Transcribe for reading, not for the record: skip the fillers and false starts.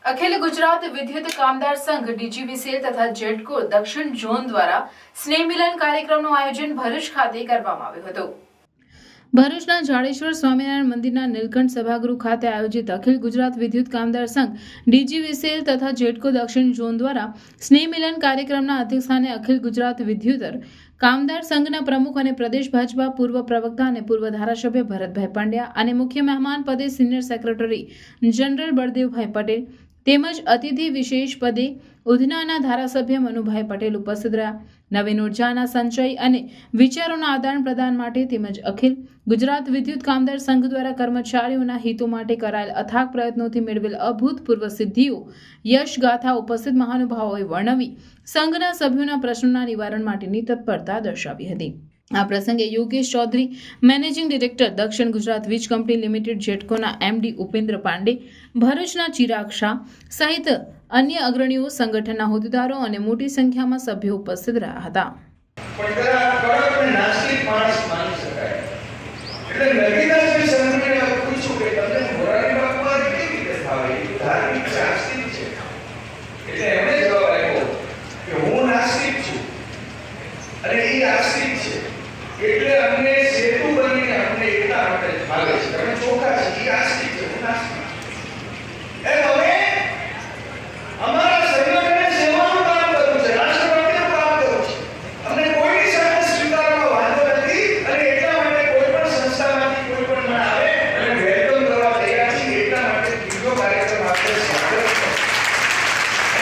અખિલ ગુજરાત વિદ્યુત કામદાર સંઘ ડીજીવીસીએલ તથા જેડકો દક્ષિણ ઝોન દ્વારા સ્નેહ મિલન કાર્યક્રમનું આયોજન ભરૂચ ખાતે કરવામાં આવ્યું હતું। ભરૂચના જાડેશ્વર સ્વામિનારાયણ મંદિરના નીલકંઠ સભાગૃહ ખાતે આયોજિત અખિલ ગુજરાત વિદ્યુત કામદાર સંઘ ડીજીવીસીએલ તથા જેડકો દક્ષિણ ઝોન દ્વારા સ્નેહ મિલન કાર્યક્રમના અધ્યક્ષસ્થાને અખિલ ગુજરાત વિદ્યુત કામદાર સંઘના પ્રમુખ અને પ્રદેશ ભાજપા પૂર્વ પ્રવક્તા અને પૂર્વ ધારાસભ્ય ભરતભાઈ પંડ્યા અને મુખ્ય મહેમાન પદે સિનિયર સેક્રેટરી જનરલ બળદેવભાઈ પટેલ તેમજ અતિથિ વિશેષ પદે ઉધનાના ધારાસભ્ય મનુભાઈ પટેલ ઉપસ્થિત રહ્યા। નવીન ઉર્જાના સંચય અને વિચારોના આદાન પ્રદાન માટે તેમજ અખિલ ગુજરાત વિદ્યુત કામદાર સંઘ દ્વારા કર્મચારીઓના હિતો માટે કરાયેલ અથાગ પ્રયત્નોથી મેળવેલ અભૂતપૂર્વ સિદ્ધિઓ યશગાથા ઉપસ્થિત મહાનુભાવોએ વર્ણવી સંઘના સભ્યોના પ્રશ્નોના નિવારણ માટેની તત્પરતા દર્શાવી હતી। આ પ્રસંગે Yogesh Chaudhary, managing director Dakshin Gujarat Vij company limited જેટકોના એમડી ઉપેન્દ્ર પાંડે, ભરૂચના ચિરાગ શાહ સહિત અન્ય અગ્રણીઓ, સંગઠનના હોદ્દેદારો અને મોટી સંખ્યામાં સભ્યો ઉપસ્થિત રહ્યા હતા। એટલે અમને સેતુ બનીને અમને એટલા માટે ભાગે છે, તમે ચોખ્ખા છે, એ